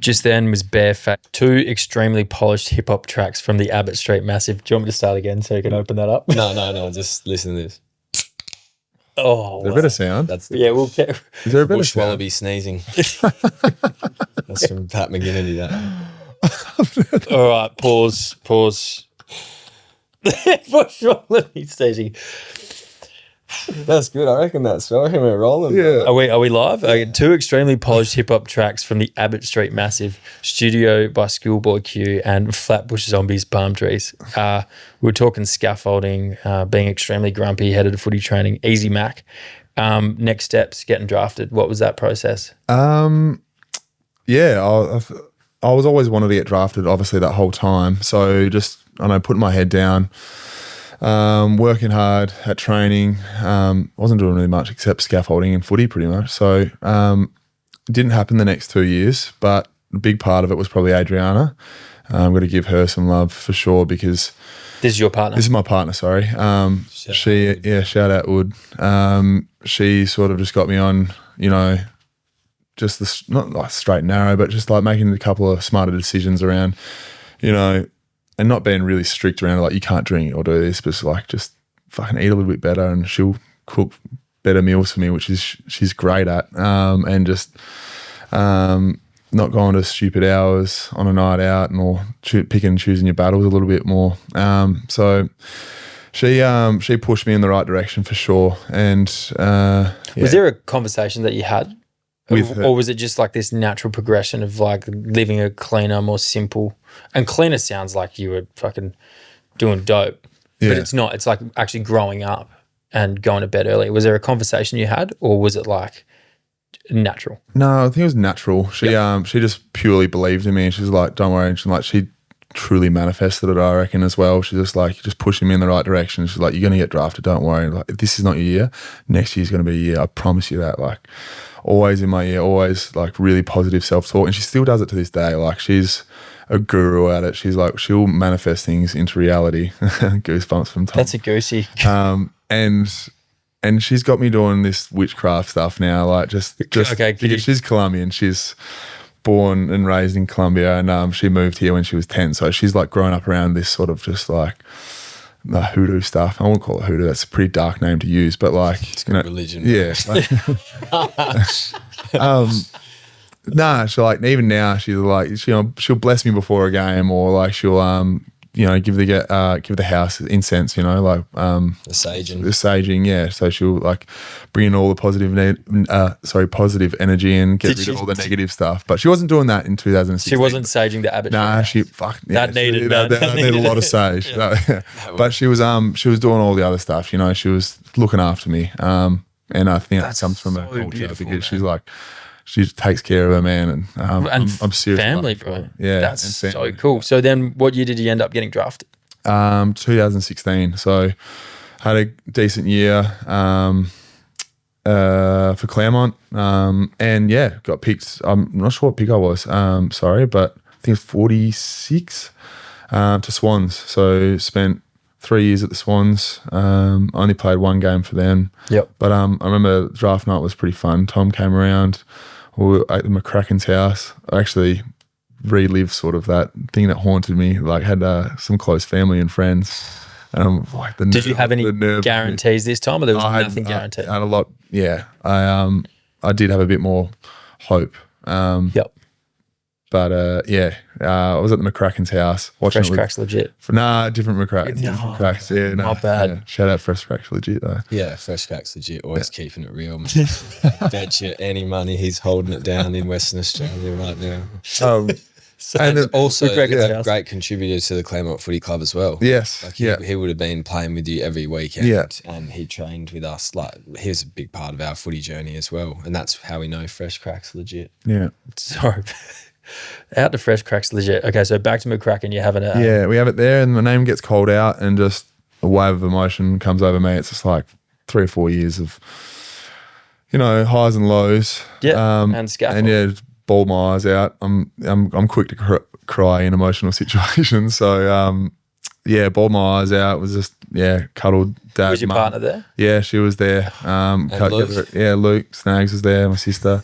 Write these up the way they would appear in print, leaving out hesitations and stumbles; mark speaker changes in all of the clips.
Speaker 1: Just then was Bareface. 2 extremely polished hip-hop tracks from the Abbott Street Massive. Do you want me to start again so you can open that up?
Speaker 2: No. Just listen to this.
Speaker 1: Oh,
Speaker 3: Is there a better sound?
Speaker 2: That's the
Speaker 1: we'll get...
Speaker 3: Is there a better
Speaker 2: bush
Speaker 3: sound?
Speaker 2: wallaby sneezing. That's from Pat McGinnity. That.
Speaker 1: All right, pause. Bush wallaby sneezing.
Speaker 2: That's good. I reckon we're rolling.
Speaker 3: Yeah.
Speaker 1: Are we live? 2 extremely polished hip-hop tracks from the Abbott Street Massive, Studio by Schoolboy Q and Flatbush Zombies Palm Trees. We were talking scaffolding, being extremely grumpy, headed to footy training, easy Mac. Next steps, getting drafted. What was that process?
Speaker 3: Yeah, I was always wanted to get drafted, obviously, that whole time. So just, putting my head down, working hard at training, wasn't doing really much except scaffolding and footy pretty much. So it didn't happen the next 2 years, but a big part of it was probably Adriana. I'm going to give her some love for sure because
Speaker 1: This is your partner?
Speaker 3: this is my partner, sorry. Shout out Wood. She sort of just got me on, just not like straight and narrow, but just like making a couple of smarter decisions around, and not being really strict around like you can't drink or do this, but just fucking eat a little bit better, and she'll cook better meals for me, which is she's great at, and just not going to stupid hours on a night out or picking and choosing your battles a little bit more. So she pushed me in the right direction for sure. And
Speaker 1: Was there a conversation that you had?
Speaker 3: With her?
Speaker 1: Or was it just like this natural progression of like living a cleaner, more simple? And cleaner sounds like you were fucking doing dope,
Speaker 3: Yeah.
Speaker 1: but it's not. It's like actually growing up and going to bed early. Was there a conversation you had, or was it like natural?
Speaker 3: No, I think it was natural. She just purely believed in me, and she's like, "Don't worry." And she truly manifested it, I reckon, as well. She's just pushing me in the right direction. She's like, "You're gonna get drafted. Don't worry. Like, this is not your year. Next year's gonna be your year. I promise you that." Like, always in my ear, always like really positive self-talk, and she still does it to this day. Like, she's a guru at it. She's like, she'll manifest things into reality. Goosebumps from Tom.
Speaker 1: That's a goosey.
Speaker 3: And she's got me doing this witchcraft stuff now. Like just
Speaker 1: Okay,
Speaker 3: because she's Colombian. She's born and raised in Colombia, and she moved here when she was 10. So she's like grown up around this sort of just like the hoodoo stuff. I won't call it hoodoo. That's a pretty dark name to use, but like,
Speaker 2: It's good religion.
Speaker 3: yeah. Nah, she'll like, even now she's like, she'll bless me before a game, or like she'll give the house incense, like
Speaker 2: The saging.
Speaker 3: the saging, yeah. So she'll like bring in all the positive energy and get rid of all the negative stuff. But she wasn't doing that in 2016.
Speaker 1: She wasn't saging the Abbott.
Speaker 3: Nah,
Speaker 1: Street. That needed
Speaker 3: a lot of sage. Yeah. But she was doing all the other stuff. She was looking after me. And I think that comes from her
Speaker 1: so
Speaker 3: culture,
Speaker 1: beautiful,
Speaker 3: because
Speaker 1: man.
Speaker 3: she's like, she takes care of her man, and I'm serious.
Speaker 1: family,
Speaker 3: about it.
Speaker 1: bro.
Speaker 3: Yeah,
Speaker 1: That's
Speaker 3: and
Speaker 1: so
Speaker 3: family.
Speaker 1: cool. So then, what year did you end up getting drafted?
Speaker 3: 2016. So had a decent year for Claremont, and yeah, got picked. I'm not sure what pick I was. Sorry, but I think it's 46 to Swans. So spent 3 years at the Swans. Only played one game for them.
Speaker 1: Yep.
Speaker 3: But I remember draft night was pretty fun. Tom came around. We were at the McCracken's house. I actually relived sort of that thing that haunted me. Like, had some close family and friends. Like
Speaker 1: Did you have any guarantees this time, or there was nothing guaranteed?
Speaker 3: I had a lot. Yeah, I did have a bit more hope.
Speaker 1: Yep.
Speaker 3: But I was at the McCracken's house watching
Speaker 1: Fresh
Speaker 3: it with,
Speaker 1: Cracks legit.
Speaker 3: different McCracken.
Speaker 1: No,
Speaker 3: Different Cracks. Yeah, no,
Speaker 1: not bad.
Speaker 3: Yeah. Shout out Fresh Cracks legit though.
Speaker 2: Yeah, Fresh Crack's legit. Always keeping it real. Bet you any money he's holding it down in Western Australia right now.
Speaker 3: And
Speaker 2: And also
Speaker 1: McCracken's
Speaker 2: a
Speaker 1: house.
Speaker 2: great contributor to the Claremont Footy Club as well.
Speaker 3: yes,
Speaker 2: Like
Speaker 3: yeah,
Speaker 2: he would have been playing with you every weekend,
Speaker 3: Yeah.
Speaker 2: and he trained with us. Like, he was a big part of our footy journey as well, and that's how we know Fresh Crack's legit.
Speaker 3: yeah,
Speaker 1: Sorry. Out to Fresh Cracks legit. Okay, so back to McCracken. You're having a
Speaker 3: yeah. We have it there, and my name gets called out, and just a wave of emotion comes over me. It's just like 3 or 4 years of, highs and lows.
Speaker 1: and scaffold.
Speaker 3: And yeah, just bawled my eyes out. I'm quick to cry in emotional situations. So bawled my eyes out. Was just cuddled dad.
Speaker 1: Was your
Speaker 3: mum.
Speaker 1: partner there?
Speaker 3: Yeah, she was there.
Speaker 2: Luke?
Speaker 3: Luke Snags was there. My sister.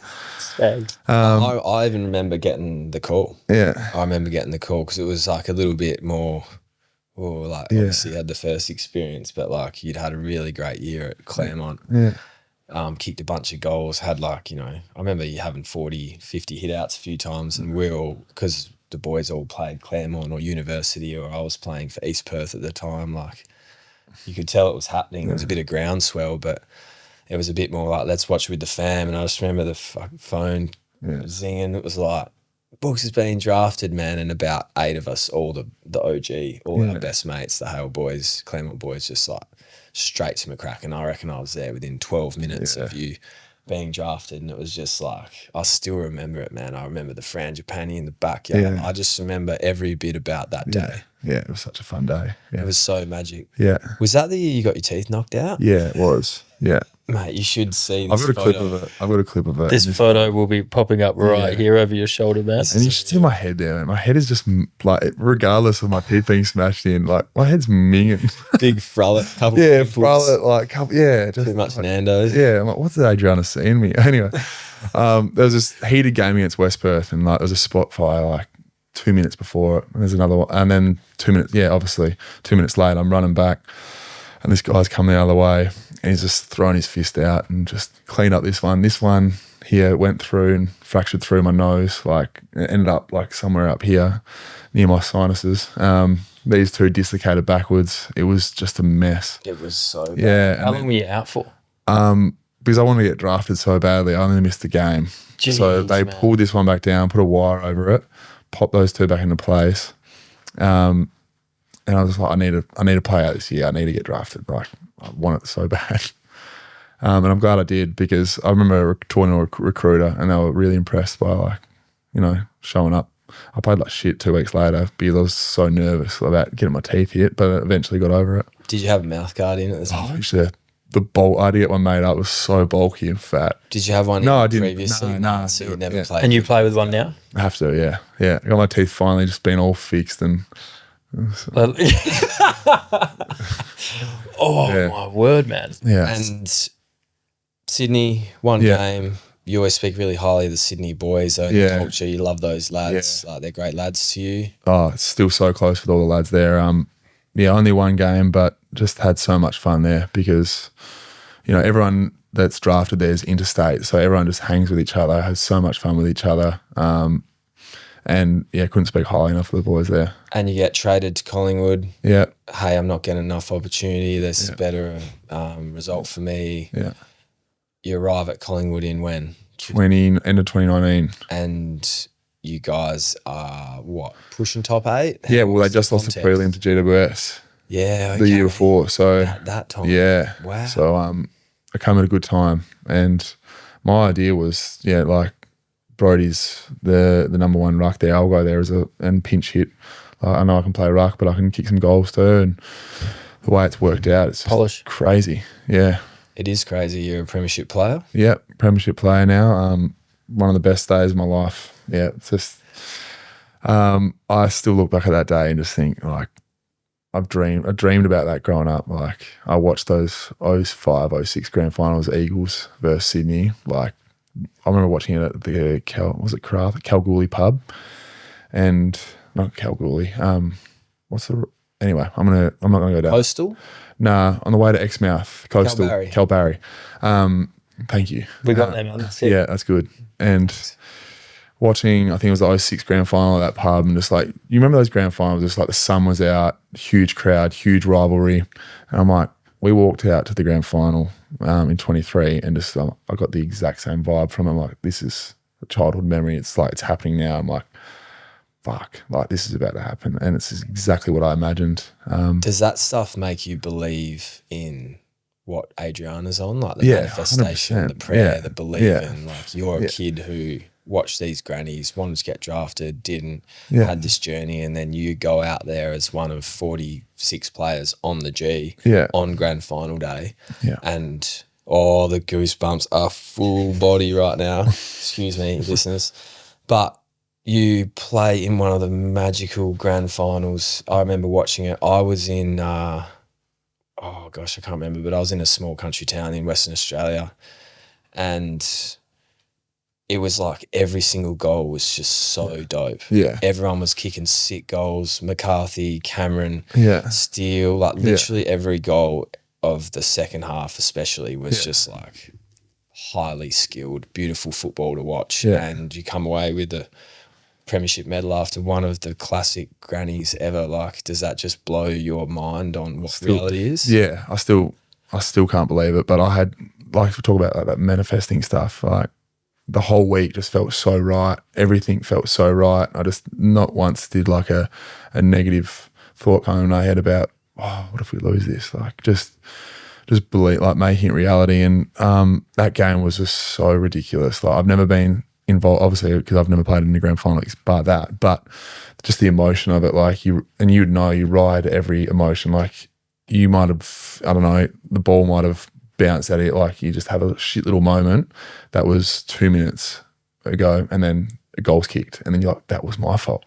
Speaker 2: I even remember getting the call.
Speaker 3: Yeah,
Speaker 2: I remember getting the call because it was like a little bit more. Well, like obviously you had the first experience, but like you'd had a really great year at Claremont.
Speaker 3: Yeah.
Speaker 2: Kicked a bunch of goals, had like, you know, I remember you having 40, 50 hit outs a few times, and we all, because the boys all played Claremont or University, or I was playing for East Perth at the time, like you could tell it was happening. There was a bit of groundswell, but it was a bit more like, let's watch with the fam. And I just remember the phone zinging. It was like, Books has been drafted, man, and about 8 of us, all the OG, all our best mates, the Hale boys, Claremont boys, just like straight to McCracken. I reckon I was there within 12 minutes of you being drafted, and it was just like, I still remember it, man. I remember the frangipani in the backyard.
Speaker 3: Yeah.
Speaker 2: I just remember every bit about that day.
Speaker 3: Yeah, it was such a fun day. Yeah.
Speaker 2: It was so magic.
Speaker 3: Yeah.
Speaker 2: Was that the year you got your teeth knocked out?
Speaker 3: Yeah, it was. Yeah.
Speaker 2: Mate, you should see
Speaker 3: I've
Speaker 2: this
Speaker 3: got a clip
Speaker 2: photo.
Speaker 3: of it. I've got a clip of it.
Speaker 1: This photo will be popping up right here over your shoulder, man.
Speaker 3: And you should see my head there, man. My head is just like, regardless of my teeth being smashed in, like my head's minging.
Speaker 2: Big frullet, couple
Speaker 3: frullet, like couple, just
Speaker 2: too much
Speaker 3: like,
Speaker 2: Nando's.
Speaker 3: Yeah, I'm like, what's the Adriana seeing me? Anyway, there was this heated game against West Perth, and like there was a spot fire like 2 minutes before it. And there's another one, and then 2 minutes. Yeah, obviously 2 minutes later, I'm running back, and this guy's coming the other way, and he's just throwing his fist out and just cleaned up this one. This one here went through and fractured through my nose, like it ended up like somewhere up here near my sinuses. These two dislocated backwards. It was just a mess.
Speaker 2: It was so bad.
Speaker 3: Yeah.
Speaker 1: How long were you out for?
Speaker 3: Because I wanted to get drafted so badly, I only missed the game. So they pulled this one back down, put a wire over it, popped those two back into place. And I was like, I need to play out this year. I need to get drafted. Like, I want it so bad. And I'm glad I did, because I remember talking to a recruiter, and they were really impressed by, like, you know, showing up. I played like shit 2 weeks later because I was so nervous about getting my teeth hit, but I eventually got over it.
Speaker 2: Did you have a mouth guard in at the time?
Speaker 3: Actually, I had to get one made up. It was so bulky and fat.
Speaker 2: Did you have one
Speaker 3: No, I didn't.
Speaker 2: previously?
Speaker 3: No,
Speaker 2: So you never played.
Speaker 1: And you play with one now?
Speaker 3: I have to, yeah. Yeah. I got my teeth finally just been all fixed, and
Speaker 1: My word, man.
Speaker 3: yeah.
Speaker 2: And Sydney, one game. You always speak really highly of the Sydney boys, the culture. You love those lads. Like, they're great lads to you.
Speaker 3: Oh, it's still so close with all the lads there. Only one game, but just had so much fun there because, you know, everyone that's drafted there is interstate. So everyone just hangs with each other, has so much fun with each other. And couldn't speak highly enough of the boys there.
Speaker 2: And you get traded to Collingwood.
Speaker 3: Yeah.
Speaker 2: Hey, I'm not getting enough opportunity. This is a better result for me.
Speaker 3: Yeah.
Speaker 2: You arrive at Collingwood in when?
Speaker 3: End of 2019.
Speaker 2: And you guys are what, pushing top 8?
Speaker 3: Yeah, well, they just lost the prelim to GWS.
Speaker 2: Yeah,
Speaker 3: the year before. So
Speaker 2: that time.
Speaker 3: Yeah.
Speaker 2: Wow.
Speaker 3: So I come at a good time, and my idea was like, Brody's the number one ruck there. I'll go there and pinch hit. I know I can play ruck, but I can kick some goals too. And the way it's worked out, it's just crazy. Yeah.
Speaker 2: It is crazy. You're a premiership player?
Speaker 3: Yeah, premiership player now. One of the best days of my life. Yeah, it's just I still look back at that day and just think, like, I dreamed about that growing up. Like, I watched those 05, 06 grand finals, Eagles versus Sydney. Like, I remember watching it at the Kalgoorlie pub, and not Kalgoorlie. Anyway, I'm not gonna go down.
Speaker 2: Coastal?
Speaker 3: Nah, on the way to Exmouth, Coastal, Kalbarri. Thank you.
Speaker 1: We got them on the set.
Speaker 3: Yeah, that's good. And watching, I think it was the 06 grand final at that pub, and just like, you remember those grand finals, just like the sun was out, huge crowd, huge rivalry. And I'm like, we walked out to the grand final in 23, and just I got the exact same vibe from it. I'm like, this is a childhood memory. It's like, it's happening now. I'm like, fuck, like, this is about to happen. And it's exactly what I imagined.
Speaker 2: Does that stuff make you believe in what Adriana's on? Like the manifestation,
Speaker 3: 100%.
Speaker 2: the prayer, the belief, and like, you're a kid who watched these grannies, wanted to get drafted, didn't, had this journey, and then you go out there as one of 46 players on the G on grand final day. Yeah. And the goosebumps are full body right now. Excuse me, listeners. But you play in one of the magical grand finals. I remember watching it. I was in, oh gosh, I can't remember, but I was in a small country town in Western Australia, and it was like every single goal was just so dope.
Speaker 3: Yeah.
Speaker 2: Everyone was kicking sick goals. McCarthy, Cameron,
Speaker 3: Yeah.
Speaker 2: Steele, like literally every goal of the second half especially was just like highly skilled, beautiful football to watch.
Speaker 3: Yeah.
Speaker 2: And you come away with the premiership medal after one of the classic grannies ever. Like, does that just blow your mind on what reality is?
Speaker 3: Yeah. I still can't believe it. But I had, like, we talk about like that manifesting stuff, like, the whole week just felt so right. Everything felt so right. I just not once did like a negative thought come in my head about, oh, what if we lose this? Like just believe, like making it reality. And that game was just so ridiculous. Like I've never been involved, obviously, because I've never played in the grand final by that, but just the emotion of it, like you ride every emotion. Like you might have, I don't know, the ball might have bounce at it, like you just have a shit little moment that was 2 minutes ago and then a goal's kicked and then you're like, that was my fault.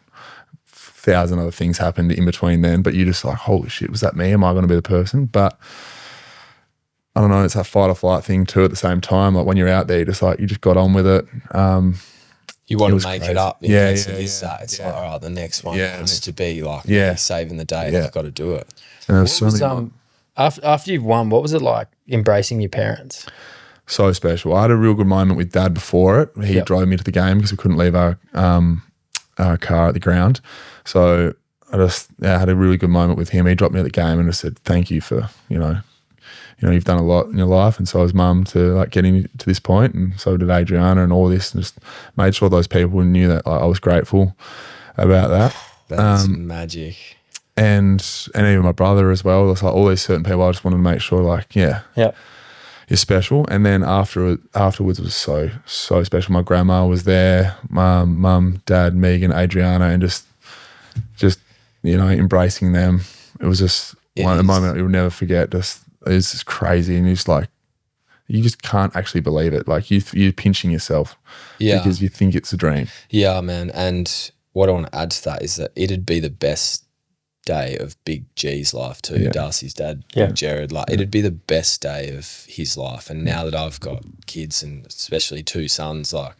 Speaker 3: 1,000 other things happened in between then, but you're just like, holy shit, was that me? Am I going to be the person? But I don't know, it's that fight or flight thing too at the same time. Like when you're out there, you just got on with it.
Speaker 2: You want to make it up in case it is that. It's like, all right, the next one has to be like me saving the day. I've got to do it.
Speaker 3: And there's so many
Speaker 1: after you've won, what was it like embracing your parents?
Speaker 3: So special. I had a real good moment with Dad before it. He drove me to the game because we couldn't leave our car at the ground. So I just had a really good moment with him. He dropped me at the game and just said, thank you for, you've done a lot in your life. And so has Mum to like getting to this point, and so did Adriana and all this, and just made sure those people knew that like, I was grateful about that.
Speaker 2: That's magic.
Speaker 3: And even my brother as well. It's like all these certain people, I just wanted to make sure like, you're special. And then afterwards was so special. My grandma was there, Mum, Dad, Megan, Adriana, and just embracing them. It was just a moment you'll never forget. It's just crazy, and you just can't actually believe it. Like you're pinching yourself because you think it's a dream.
Speaker 2: Yeah, man. And what I want to add to that is that it'd be the best day of Big G's life too, Darcy's dad, Jared. Like it'd be the best day of his life. And now that I've got kids and especially 2 sons, like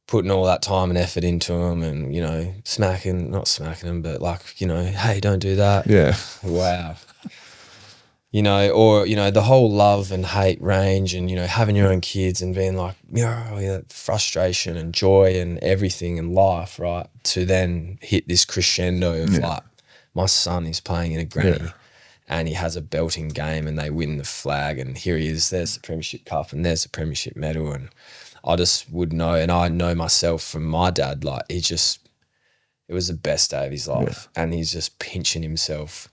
Speaker 2: putting all that time and effort into them, and not smacking them, but like hey, don't do that.
Speaker 3: Yeah.
Speaker 2: Wow. Or the whole love and hate range, and having your own kids and being like frustration and joy and everything in life, right? To then hit this crescendo of like, my son is playing in a granny and he has a belting game and they win the flag, and here he is, there's the premiership cup and there's the premiership medal. And I just would know, and I know myself from my dad, like it was the best day of his life, and he's just pinching himself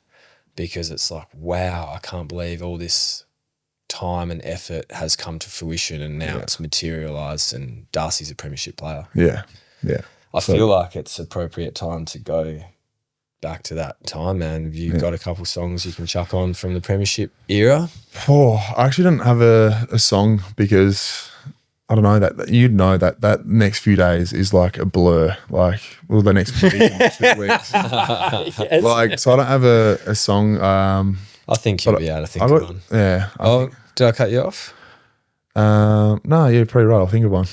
Speaker 2: because it's like, wow, I can't believe all this time and effort has come to fruition, and now it's materialised, and Darcy's a premiership player.
Speaker 3: Yeah.
Speaker 2: I feel like it's appropriate time to go back to that time, man. Have you got a couple songs you can chuck on from the premiership era?
Speaker 3: Oh, I actually didn't have a song because I don't know that next few days is like a blur. Like, the next week, 2 weeks. Like, so I don't have a song.
Speaker 2: I think you'll be able to think of one.
Speaker 3: Yeah.
Speaker 2: Did I cut you off?
Speaker 3: No, you're pretty right. I'll think of one.